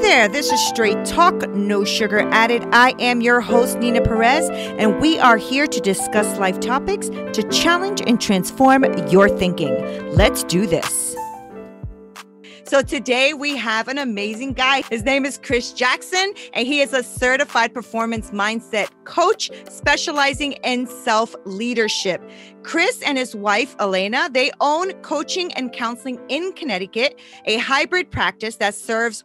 there, this is Straight Talk, No Sugar Added. I am your host, Nina Perez, and we are here to discuss life topics to challenge and transform your thinking. Let's do this. So today we have an amazing guy. His name is Chris Jackson, and he is a certified performance mindset coach specializing in self-leadership. Chris and his wife, Elena, they own Coaching and Counseling in Connecticut, a hybrid practice that serves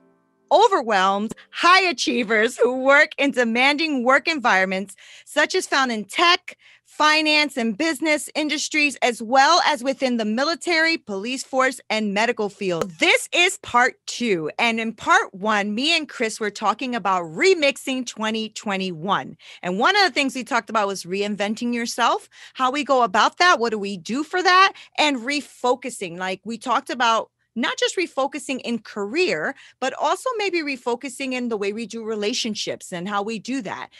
overwhelmed high achievers who work in demanding work environments, such as found in tech, finance, and business industries, as well as within the military, police force, and medical field. This is part 2. And in part 1, me and Chris were talking about remixing 2021. And one of the things we talked about was reinventing yourself, how we go about that, what do we do for that, and refocusing. Like we talked about not just refocusing in career, but also maybe refocusing in the way we do relationships and how we do that.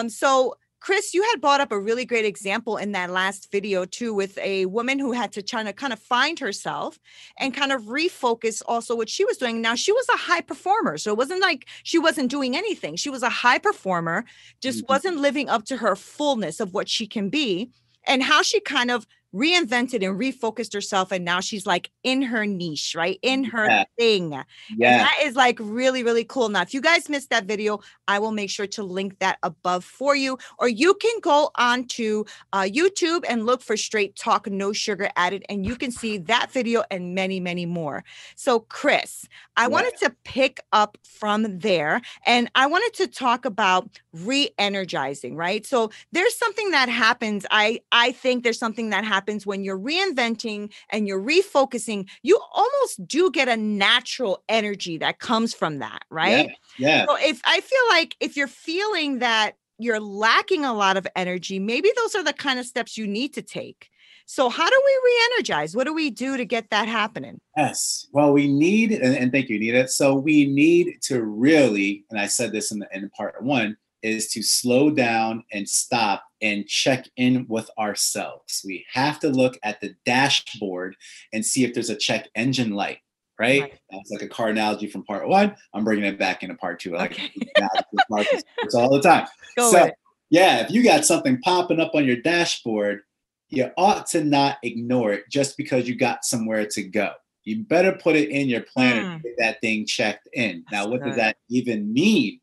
So Chris, you had brought up a really great example in that last video too, with a woman who had to try to kind of find herself and kind of refocus also what she was doing. Now, she was a high performer, so it wasn't like she wasn't doing anything. She was a high performer, just wasn't living up to her fullness of what she can be, and how she kind of reinvented and refocused herself. And now she's like in her niche, right? In her thing. Yeah. And that is like really, really cool. Now, if you guys missed that video, I will make sure to link that above for you, or you can go on to YouTube and look for Straight Talk, No Sugar Added, and you can see that video and many, many more. So Chris, I wanted to pick up from there, and I wanted to talk about re-energizing, right? So there's something that happens. I think there's something that happens when you're reinventing and you're refocusing. You almost do get a natural energy that comes from that, right? Yeah. So I feel like if you're feeling that you're lacking a lot of energy, maybe those are the kind of steps you need to take. So how do we re-energize? What do we do to get that happening? Yes. Well, we need, and thank you, Nita. So we need to really, and I said this in part 1, is to slow down and stop and check in with ourselves. We have to look at the dashboard and see if there's a check engine light, right? That's like a car analogy from part 1. I'm bringing it back into part 2. I like it's all the time. If you got something popping up on your dashboard, you ought to not ignore it just because you got somewhere to go. You better put it in your planner to get that thing checked in. Now, what does that even mean?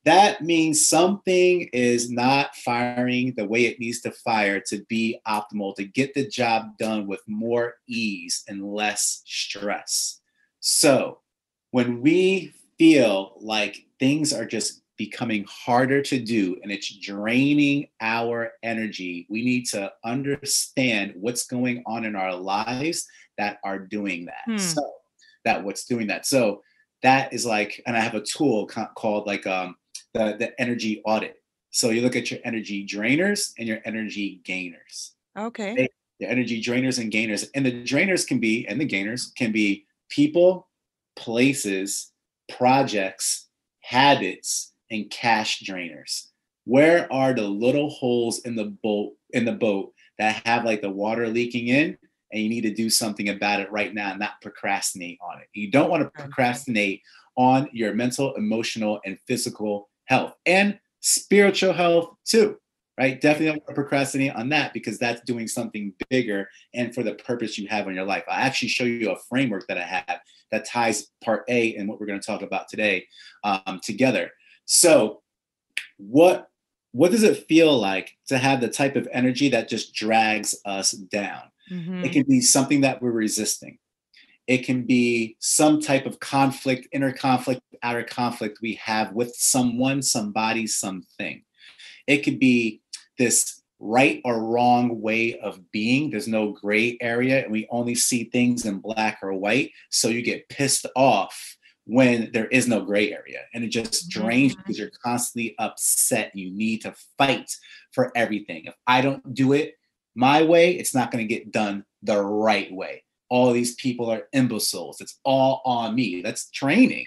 That means something is not firing the way it needs to fire to be optimal, to get the job done with more ease and less stress. So when we feel like things are just becoming harder to do and it's draining our energy, we need to understand what's going on in our lives that are doing that. So that is like, and I have a tool called like the energy audit. So you look at your energy drainers and your energy gainers. Okay. The energy drainers and gainers. And the drainers can be, and the gainers can be people, places, projects, habits, and cash drainers. Where are the little holes in the boat that have like the water leaking in, and you need to do something about it right now and not procrastinate on it. You don't want to procrastinate on your mental, emotional, and physical health and spiritual health too, right? Definitely don't want to procrastinate on that because that's doing something bigger and for the purpose you have in your life. I'll actually show you a framework that I have that ties part A and what we're going to talk about today together. So what does it feel like to have the type of energy that just drags us down? It can be something that we're resisting. It can be some type of conflict, inner conflict, outer conflict we have with someone, somebody, something. It could be this right or wrong way of being. There's no gray area and we only see things in black or white. So you get pissed off when there is no gray area and it just drains you because you're constantly upset. You need to fight for everything. If I don't do it my way, it's not going to get done the right way. All these people are imbeciles. It's all on me. That's training.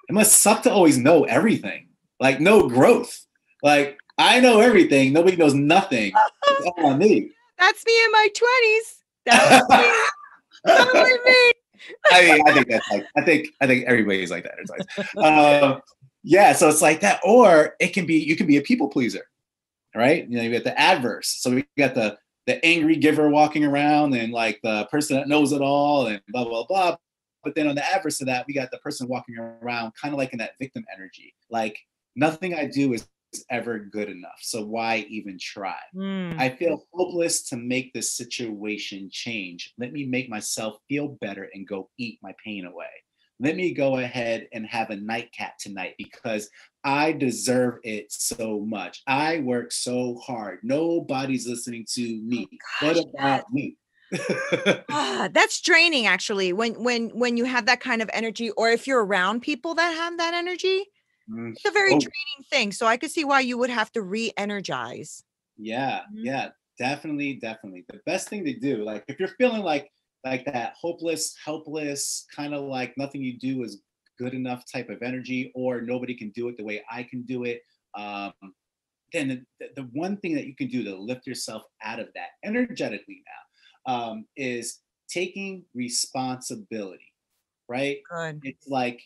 It must suck to always know everything. Like no growth. Like I know everything. Nobody knows nothing. It's all on me. That's me in my 20s. That was me. Totally me. I think that's like, I think everybody's like that. It's like, yeah. So it's like that, or it can be, you can be a people pleaser, right? You know, you got the adverse. So we got the angry giver walking around and like the person that knows it all and blah, blah, blah. But then on the adverse of that, we got the person walking around kind of like in that victim energy. Like nothing I do is ever good enough. So why even try? I feel hopeless to make this situation change. Let me make myself feel better and go eat my pain away. Let me go ahead and have a nightcap tonight because I deserve it so much. I work so hard. Nobody's listening to me. What about me? That's draining actually when you have that kind of energy, or if you're around people that have that energy, it's a very draining thing. So I could see why you would have to re-energize. Yeah, yeah, definitely, definitely. The best thing to do, like if you're feeling like that hopeless, helpless, kind of like nothing you do is good enough type of energy, or nobody can do it the way I can do it, then the one thing that you can do to lift yourself out of that energetically now is taking responsibility, right? Good. It's like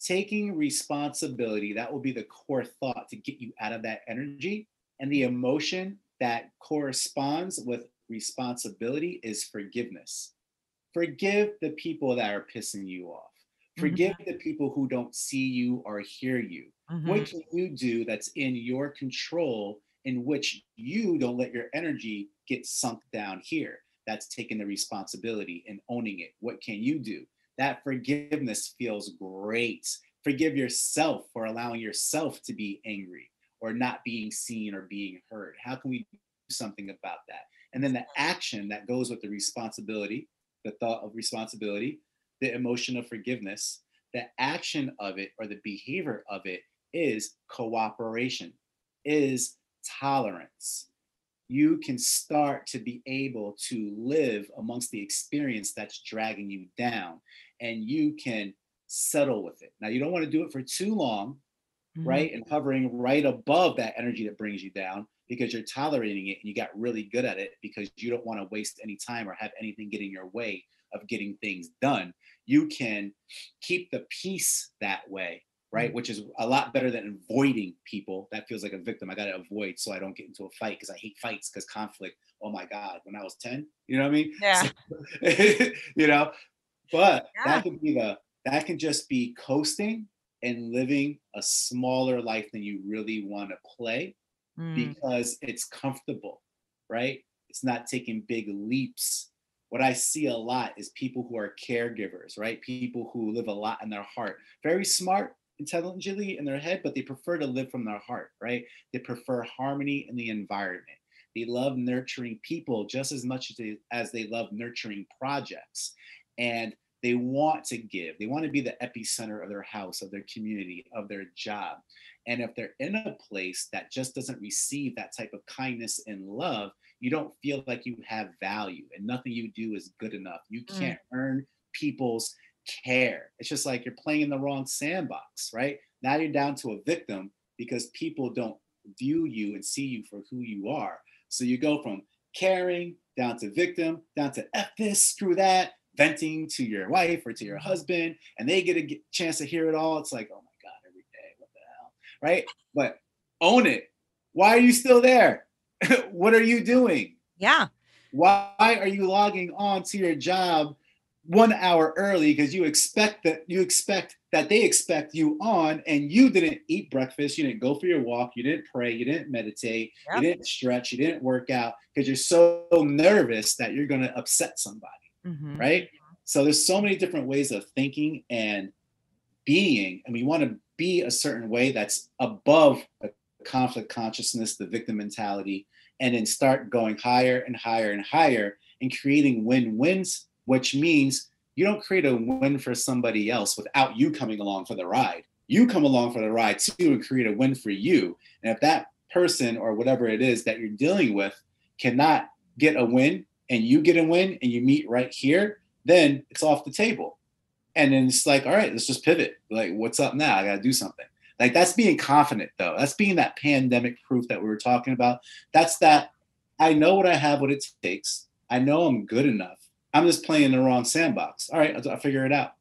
taking responsibility. That will be the core thought to get you out of that energy. And the emotion that corresponds with responsibility is forgiveness. Forgive the people that are pissing you off. Forgive the people who don't see you or hear you. What can you do that's in your control in which you don't let your energy get sunk down here? That's taking the responsibility and owning it. What can you do? That forgiveness feels great. Forgive yourself for allowing yourself to be angry or not being seen or being heard. How can we do something about that? And then the action that goes with the responsibility, the thought of responsibility, the emotion of forgiveness, the action of it or the behavior of it is cooperation, is tolerance. You can start to be able to live amongst the experience that's dragging you down, and you can settle with it. Now, you don't want to do it for too long, right? And hovering right above that energy that brings you down because you're tolerating it and you got really good at it because you don't want to waste any time or have anything get in your way of getting things done. You can keep the peace that way, right? Which is a lot better than avoiding people. That feels like a victim. I got to avoid so I don't get into a fight because I hate fights because conflict. Oh my God, when I was 10, you know what I mean? Yeah. So, you know, but that can just be coasting and living a smaller life than you really want to play because it's comfortable, right? It's not taking big leaps. What I see a lot is people who are caregivers, right? People who live a lot in their heart, very smart, intelligently in their head, but they prefer to live from their heart, right? They prefer harmony in the environment. They love nurturing people just as much as they love nurturing projects. And they want to give. They want to be the epicenter of their house, of their community, of their job. And if they're in a place that just doesn't receive that type of kindness and love, you don't feel like you have value and nothing you do is good enough. You can't earn people's care. It's just like you're playing in the wrong sandbox, right? Now you're down to a victim because people don't view you and see you for who you are. So you go from caring down to victim, down to F this, screw that, venting to your wife or to your husband, and they get a chance to hear it all. It's like, oh my God, every day, what the hell, right? But own it. Why are you still there? What are you doing? Yeah. Why are you logging on to your job 1 hour early because you expect that they expect you on, and you didn't eat breakfast, you didn't go for your walk, you didn't pray, you didn't meditate, you didn't stretch, you didn't work out because you're so nervous that you're going to upset somebody, right? So there's so many different ways of thinking and being, and we want to be a certain way that's above the conflict consciousness, the victim mentality, and then start going higher and higher and higher and creating win-wins, which means you don't create a win for somebody else without you coming along for the ride. You come along for the ride too and create a win for you. And if that person or whatever it is that you're dealing with cannot get a win and you get a win and you meet right here, then it's off the table. And then it's like, all right, let's just pivot. Like, what's up now? I got to do something. Like, that's being confident, though. That's being that pandemic proof that we were talking about. That's that I know what I have, what it takes. I know I'm good enough. I'm just playing in the wrong sandbox. All right, I'll figure it out.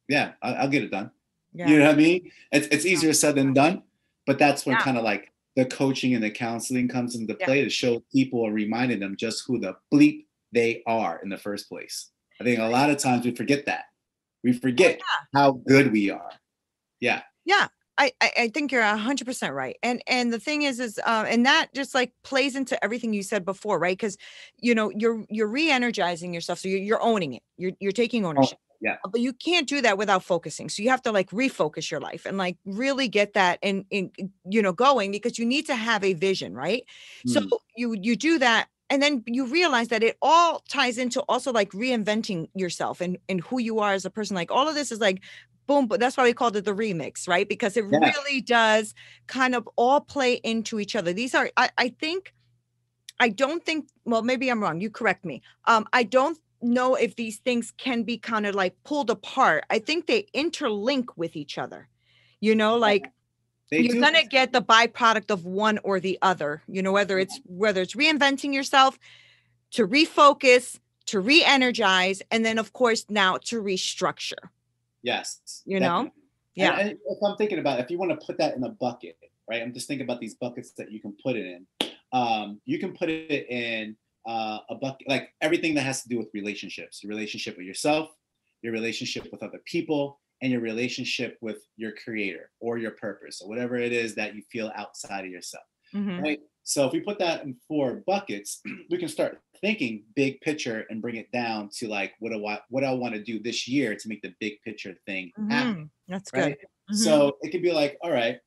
Yeah, I'll get it done. Yeah. You know what I mean? It's easier said than done, but that's when Yeah. kind of like the coaching and the counseling comes into Yeah. play to show people and reminding them just who the bleep they are in the first place. I think a lot of times we forget that. We forget how good we are. Yeah. Yeah. I think you're 100% right. And the thing is, and that just like plays into everything you said before, right? Because, you know, you're re-energizing yourself. So you're owning it. You're taking Oh, ownership. yeah. But you can't do that without focusing. So you have to like refocus your life and like really get that in, you know, going, because you need to have a vision, right? So Mm. you do that. And then you realize that it all ties into also like reinventing yourself and who you are as a person. Like all of this is like boom, but that's why we called it the remix, right? Because it Yeah. really does kind of all play into each other. These are, I think, I don't think, well, maybe I'm wrong. You correct me. I don't know if these things can be kind of like pulled apart. I think they interlink with each other, you know, like They you're do. going to get the byproduct of one or the other, you know, whether it's reinventing yourself, to refocus, to re-energize, and then of course now to restructure. Yes, You know? definitely. Yeah. And if I'm thinking about if you want to put that in a bucket, right? I'm just thinking about these buckets that you can put it in. You can put it in a bucket, like everything that has to do with relationships, your relationship with yourself, your relationship with other people, and your relationship with your creator or your purpose or whatever it is that you feel outside of yourself, Mhm. right? So if we put that in 4 buckets, we can start thinking big picture and bring it down to like what I want to do this year to make the big picture thing happen, Mhm. That's good. right? Mhm. So it could be like, all right,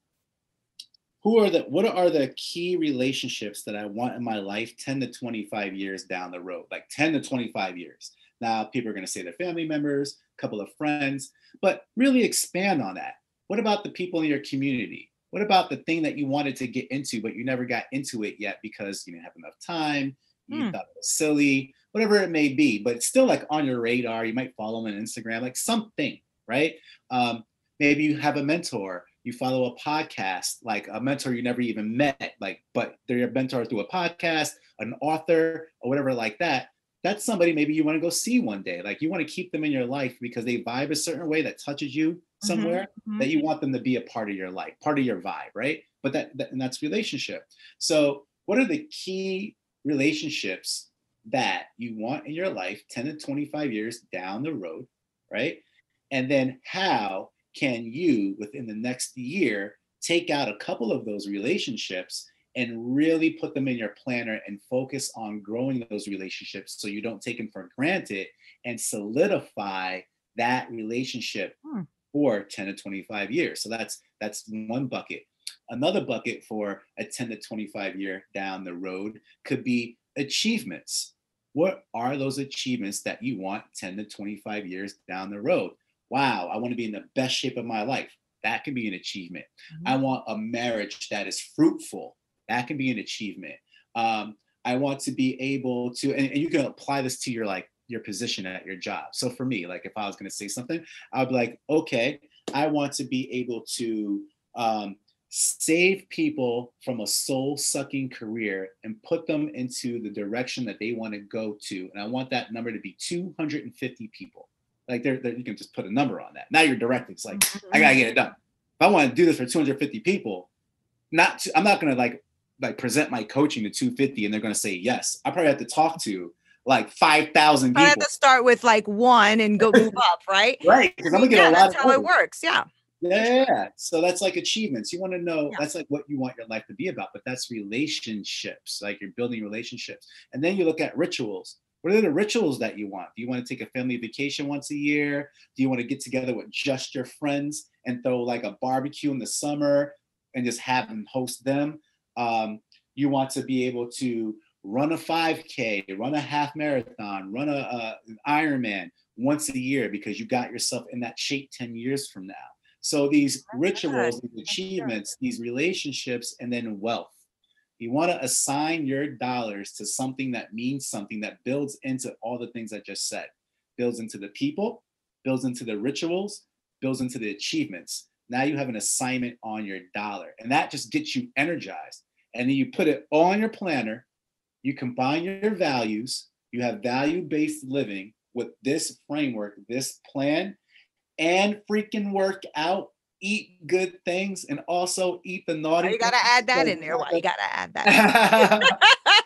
what are the key relationships that I want in my life 10 to 25 years down the road, like 10 to 25 years. Now people are going to say their family members, a couple of friends, but really expand on that. What about the people in your community? What about the thing that you wanted to get into but you never got into it yet because you didn't have enough time, you Hmm. thought it was silly, whatever it may be, but it's still like on your radar. You might follow them on Instagram, like something, right? um, Maybe you have a mentor, you follow a podcast, like a mentor you never even met, like, but they're your mentor through a podcast, an author, or whatever like that. That's somebody maybe you want to go see one day. Like you want to keep them in your life because they vibe a certain way that touches you Mhm. somewhere, that Mhm. you want them to be a part of your life, part of your vibe, right? But and that's relationship. So what are the key relationships that you want in your life 10 to 25 years down the road, right? And then how can you, within the next year, take out a couple of those relationships and really put them in your planner and focus on growing those relationships so you don't take them for granted and solidify that relationship Hmm. for 10 to 25 years. So that's one bucket. Another bucket for a 10 to 25 year down the road could be achievements. What are those achievements that you want 10 to 25 years down the road? Wow, I want to be in the best shape of my life. That can be an achievement. I Mhm. want a marriage that is fruitful. That can be an achievement. I want to be able to, and you can apply this to your like your position at your job. So for me, like if I was going to say something, I'd be like, okay, I want to be able to save people from a soul sucking career and put them into the direction that they want to go to. And I want that number to be 250 people. Like you can just put a number on that. Now you're directing. It's like, I got to get it done. If I want to do this for 250 people, I'm not going to like present my coaching to 250 and they're going to say yes. I probably have to talk to like 5,000 I have people. to start with like one and go move up, right? Right. Because I I'm mean, going to get yeah, a lot that's of how it orders. works. Yeah. Yeah. So that's like achievements. You want to know, Yeah. that's like what you want your life to be about, but that's relationships. Like you're building relationships. And then you look at rituals. What are the rituals that you want? Do you want to take a family vacation once a year? Do you want to get together with just your friends and throw like a barbecue in the summer and just have them host them? You want to be able to run a 5K, run a half marathon, run an Ironman once a year because you got yourself in that shape 10 years from now. So these Good. rituals, these achievements, these relationships, and then wealth. You want to assign your dollars to something that means something that builds into all the things I just said, builds into the people, builds into the rituals, builds into the achievements. Now you have an assignment on your dollar, and that just gets you energized. And then you put it all in your planner. You combine your values, you have value-based living with this framework, this plan, and freaking work out, eat good things, and also eat the naughty Why you things. gotta add that in there? Why you gotta add that?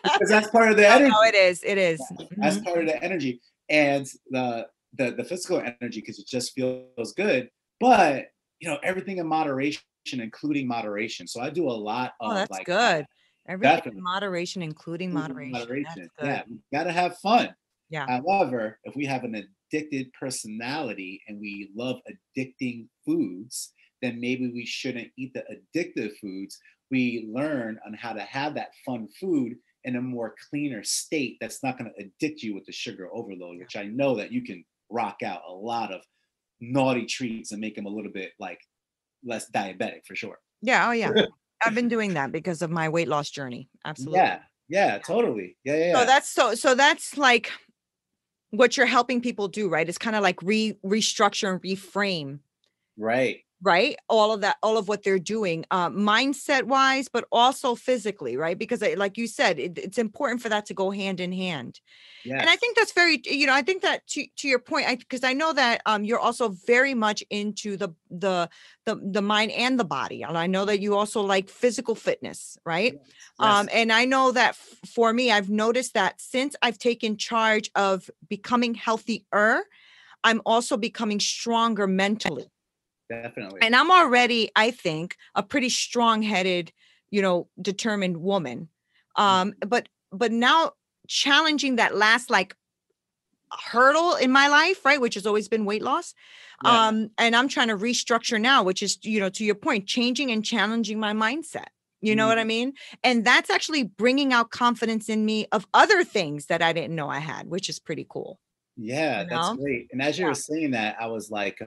Because that's part of the No, energy. no, it is. It is. That's Mhm. part of the energy. And the physical energy, because it just feels good. But everything in moderation, including moderation. So I do a lot Oh, of that's like that. good. Everything in Definitely. moderation, including moderation. That's Moderation. good. Yeah, we gotta have fun. Yeah. However, if we have an addicted personality and we love addicting foods, then maybe we shouldn't eat the addictive foods. We learn on how to have that fun food in a more cleaner state that's not going to addict you with the sugar overload, which I know that you can rock out a lot of naughty treats and make them a little bit like less diabetic for sure. Yeah. Oh, yeah. I've been doing that because of my weight loss journey. Absolutely. Yeah, totally. So Yeah. that's like what you're helping people do, right? It's kind of like restructure and reframe, Right. right? All of what they're doing, mindset wise, but also physically, right? Because like you said, it's important for that to go hand in hand. And I Yes. think that's very, I think that to your point, because I know that you're also very much into the mind and the body. And I know that you also like physical fitness, right? Yes. And I know that for me, I've noticed that since I've taken charge of becoming healthier, I'm also becoming stronger mentally. Definitely. And I'm already, I think, a pretty strong-headed, determined woman. But now challenging that last like hurdle in my life, right, which has always been weight loss. Yeah. And I'm trying to restructure now, which is, to your point, changing and challenging my mindset. You know what I mean? And that's actually bringing out confidence in me of other things that I didn't know I had, which is pretty cool. Yeah, that's great. And as you were saying that, I was like,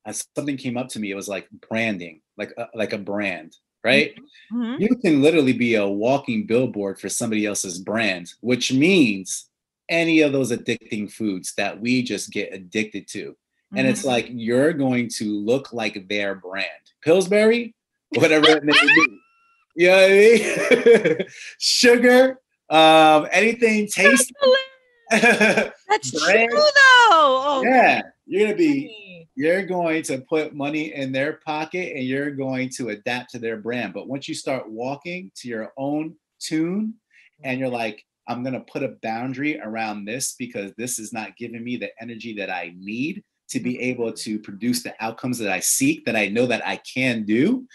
as something came up to me, it was like branding, like a brand, right? Mm-hmm. You can literally be a walking billboard for somebody else's brand, which means any of those addicting foods that we just get addicted to. And it's like you're going to look like their brand. Pillsbury, whatever it may be. You know what I mean? Sugar, anything tasty. That's true Bread. though. Oh, Yeah, funny. you're going to put money in their pocket and you're going to adapt to their brand. But once you start walking to your own tune and you're like, I'm going to put a boundary around this because this is not giving me the energy that I need to be able to produce the outcomes that I seek, that I know that I can do,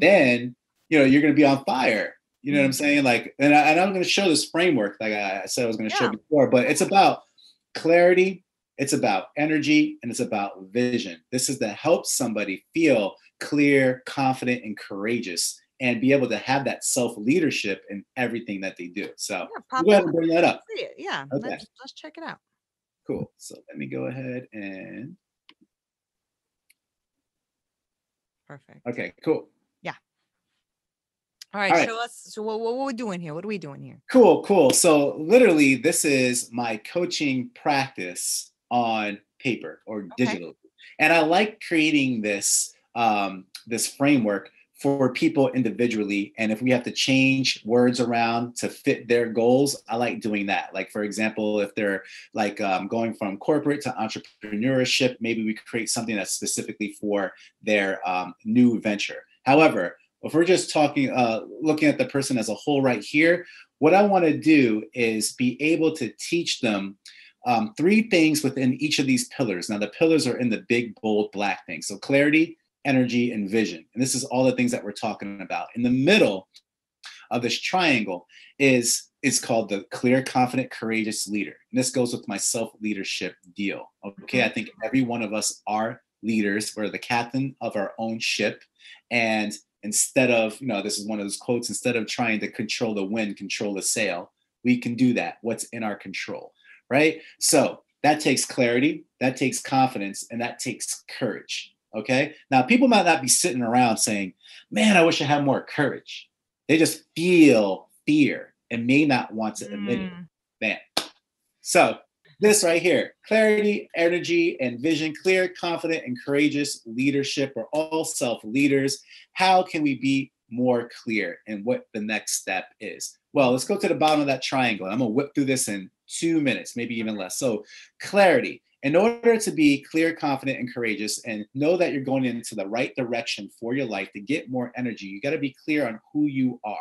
then you're going to be on fire. You know what I'm saying? Like, and I'm going to show this framework, like I said I was going to show before, but it's about clarity, it's about energy, and it's about vision. This is to help somebody feel clear, confident, and courageous, and be able to have that self-leadership in everything that they do. So go ahead and bring that up. Yeah, Okay. let's check it out. Cool. So let me go ahead and. Perfect. Okay, cool. Yeah. All right. Show us. So what are we doing here? What are we doing here? Cool. So literally, this is my coaching practice on paper or digital. And I like creating this this framework for people individually. And if we have to change words around to fit their goals, I like doing that. Like, for example, if they're like going from corporate to entrepreneurship, maybe we create something that's specifically for their new venture. However, if we're just talking, looking at the person as a whole right here, what I want to do is be able to teach them 3 things within each of these pillars. Now, the pillars are in the big, bold, black thing. So clarity, energy, and vision. And this is all the things that we're talking about. In the middle of this triangle is called the clear, confident, courageous leader. And this goes with my self-leadership deal. Okay, I think every one of us are leaders. We're the captain of our own ship. And instead of, this is one of those quotes, instead of trying to control the wind, control the sail, we can do that. What's in our control, right? So that takes clarity, that takes confidence, and that takes courage. Okay. Now, people might not be sitting around saying, man, I wish I had more courage. They just feel fear and may not want to admit it. Man. So this right here, clarity, energy, and vision, clear, confident, and courageous leadership are all self-leaders. How can we be more clear and what the next step is? Well, let's go to the bottom of that triangle. I'm going to whip through this in 2 minutes, maybe even less. So clarity. In order to be clear, confident, and courageous, and know that you're going into the right direction for your life to get more energy, you got to be clear on who you are.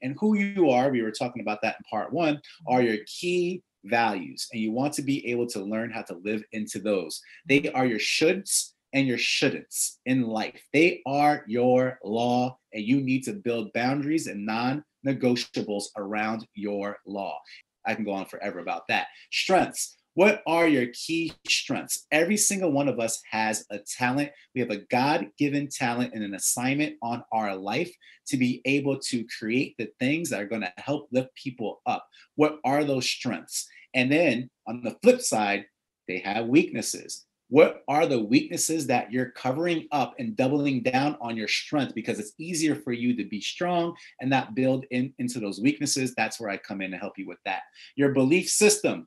And who you are, we were talking about that in part one, are your key values. And you want to be able to learn how to live into those. They are your shoulds and your shouldn'ts in life. They are your law, and you need to build boundaries and non-negotiables around your law. I can go on forever about that. Strengths. What are your key strengths? Every single one of us has a talent. We have a God-given talent and an assignment on our life to be able to create the things that are going to help lift people up. What are those strengths? And then on the flip side, they have weaknesses. What are the weaknesses that you're covering up and doubling down on your strength, because it's easier for you to be strong and not build into those weaknesses? That's where I come in to help you with that. Your belief system.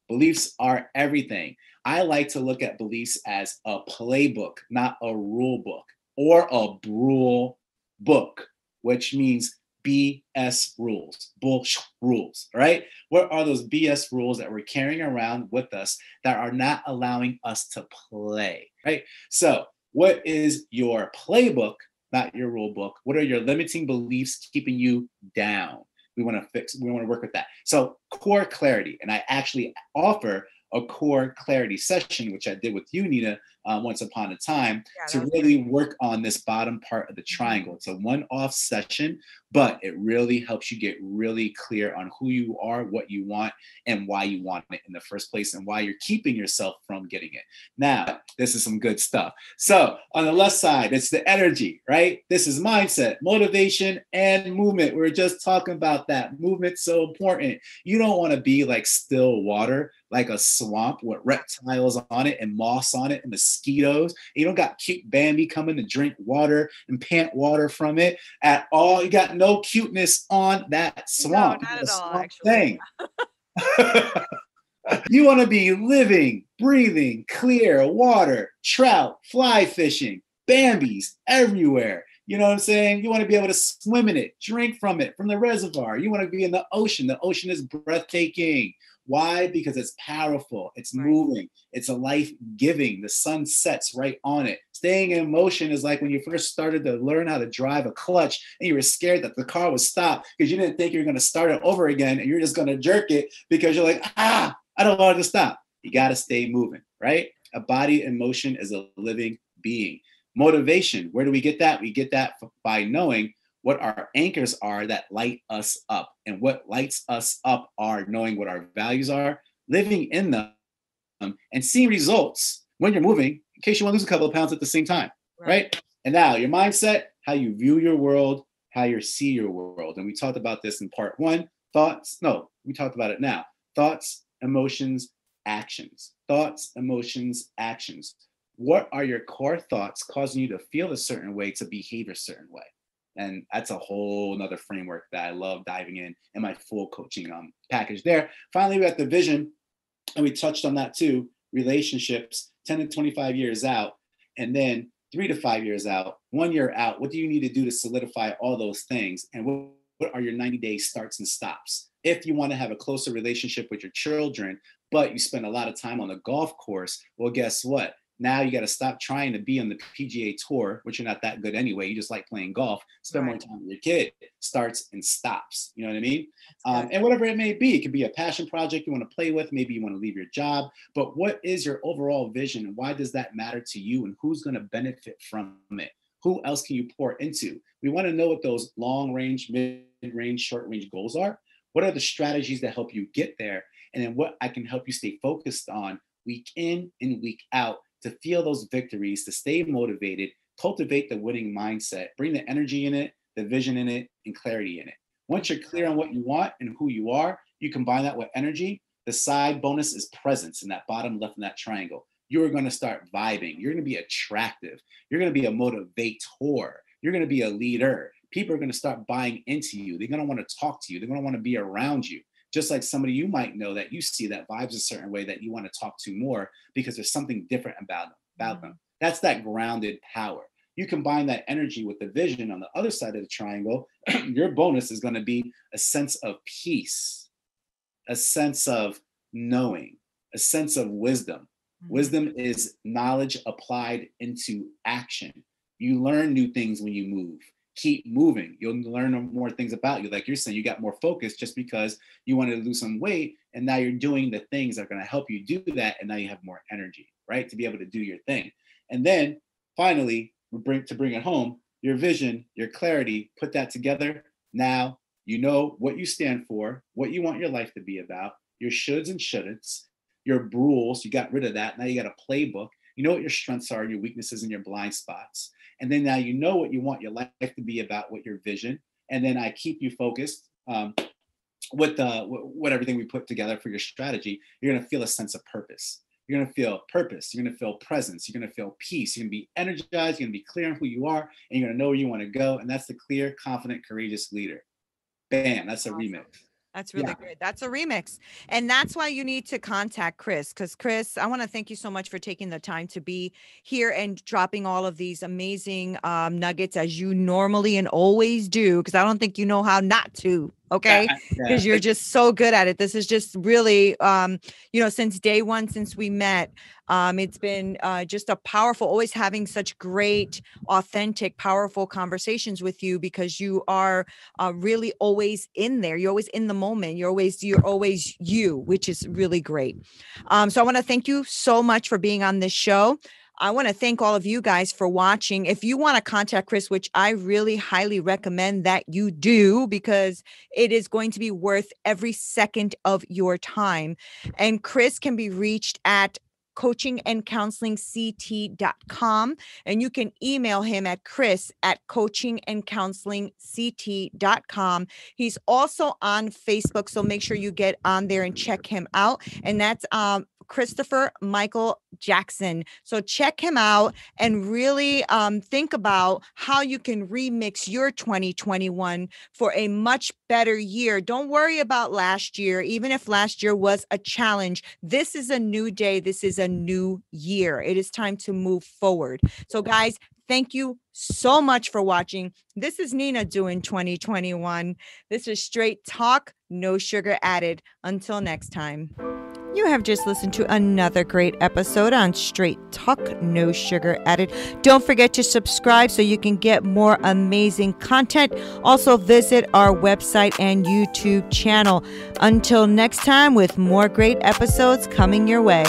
Beliefs are everything. I like to look at beliefs as a playbook, not a rule book, or a rule book, which means BS rules, bullshit rules, right? What are those BS rules that we're carrying around with us that are not allowing us to play, right? So what is your playbook, not your rule book? What are your limiting beliefs keeping you down? We want to work with that. So core clarity. And I actually offer a core clarity session, which I did with you, Nina, once upon a time, to really work on this bottom part of the triangle. It's a one-off session, but it really helps you get really clear on who you are, what you want, and why you want it in the first place, and why you're keeping yourself from getting it. Now, this is some good stuff. So on the left side, it's the energy, right? This is mindset, motivation, and movement. We were just talking about that. Movement's so important. You don't want to be like still water, like a swamp with reptiles on it and moss on it and mosquitoes. You don't got cute Bambi coming to drink water and pant water from it at all. You got no cuteness on that swamp. No, not at all, actually. You want to be living, breathing, clear water, trout, fly fishing, Bambis everywhere. You know what I'm saying? You want to be able to swim in it, drink from it, from the reservoir. You want to be in the ocean. The ocean is breathtaking. Why? Because it's powerful. It's moving. It's a life-giving. The sun sets right on it. Staying in motion is like when you first started to learn how to drive a clutch and you were scared that the car would stop because you didn't think you were going to start it over again, and you're just going to jerk it because you're like, I don't want it to stop. You got to stay moving, right? A body in motion is a living being. Motivation, where do we get that? We get that by knowing what our anchors are that light us up. And what lights us up are knowing what our values are, living in them, and seeing results when you're moving, in case you want to lose a couple of pounds at the same time, right? And now your mindset, how you view your world, how you see your world. And we talked about this in part one. We talked about it now. Thoughts, emotions, actions. Thoughts, emotions, actions. What are your core thoughts causing you to feel a certain way, to behave a certain way? And that's a whole nother framework that I love diving in my full coaching package there. Finally, we got the vision, and we touched on that too. Relationships, 10 to 25 years out, and then 3 to 5 years out, 1 year out. What do you need to do to solidify all those things? And what are your 90-day starts and stops? If you want to have a closer relationship with your children, but you spend a lot of time on the golf course, well, guess what? Now you got to stop trying to be on the PGA Tour, which you're not that good anyway. You just like playing golf. Spend more time with your kid. Starts and stops. You know what I mean? And whatever it may be, it could be a passion project you want to play with. Maybe you want to leave your job. But what is your overall vision, and why does that matter to you, and who's going to benefit from it? Who else can you pour into? We want to know what those long range, mid-range, short range goals are. What are the strategies that help you get there? And then what I can help you stay focused on week in and week out, to feel those victories, to stay motivated, cultivate the winning mindset, bring the energy in it, the vision in it, and clarity in it. Once you're clear on what you want and who you are, you combine that with energy. The side bonus is presence in that bottom left in that triangle. You're going to start vibing. You're going to be attractive. You're going to be a motivator. You're going to be a leader. People are going to start buying into you. They're going to want to talk to you. They're going to want to be around you. Just like somebody you might know that you see that vibes a certain way that you want to talk to more because there's something different about them. That's that grounded power. You combine that energy with the vision on the other side of the triangle, your bonus is going to be a sense of peace. a sense of knowing, a sense of wisdom. Wisdom is knowledge applied into action. You learn new things when you move. Keep moving. You'll learn more things about you. Like you're saying, you got more focus just because you wanted to lose some weight, and now you're doing the things that are going to help you do that, and now you have more energy, right, to be able to do your thing. And then finally, to bring it home, your vision, your clarity, put that together. Now you know what you stand for, what you want your life to be about, your shoulds and shouldn'ts, your rules. You got rid of that. Now you got a playbook. You know what your strengths are, your weaknesses, and your blind spots. And then now you know what you want your life to be about, what your vision. And then I keep you focused with everything we put together for your strategy. You're going to feel a sense of purpose. You're going to feel purpose. You're going to feel presence. You're going to feel peace. You're going to be energized. You're going to be clear on who you are, and you're going to know where you want to go. And that's the clear, confident, courageous leader. Bam. That's a remix. That's really great. That's a remix. And that's why you need to contact Chris, because Chris, I want to thank you so much for taking the time to be here and dropping all of these amazing nuggets as you normally and always do, because I don't think you know how not to. Okay. Because you're just so good at it. This is just really, since day one, since we met, it's been just a powerful, always having such great, authentic, powerful conversations with you, because you are really always in there. You're always in the moment. You're always you, which is really great. So I want to thank you so much for being on this show. I want to thank all of you guys for watching. If you want to contact Chris, which I really highly recommend that you do, because it is going to be worth every second of your time. And Chris can be reached at coachingandcounselingct.com, and you can email him at chris@coachingandcounselingct.com. He's also on Facebook, so make sure you get on there and check him out. And that's Christopher Michael Jackson. So check him out and really think about how you can remix your 2021 for a much better year. Don't worry about last year, even if last year was a challenge. This is a new day. This is a new year. It is time to move forward. So guys, thank you so much for watching. This is Nina doing 2021. This is straight talk, no sugar added. Until next time. You have just listened to another great episode on Straight Talk, No Sugar Added. Don't forget to subscribe so you can get more amazing content. Also visit our website and YouTube channel. Until next time, with more great episodes coming your way.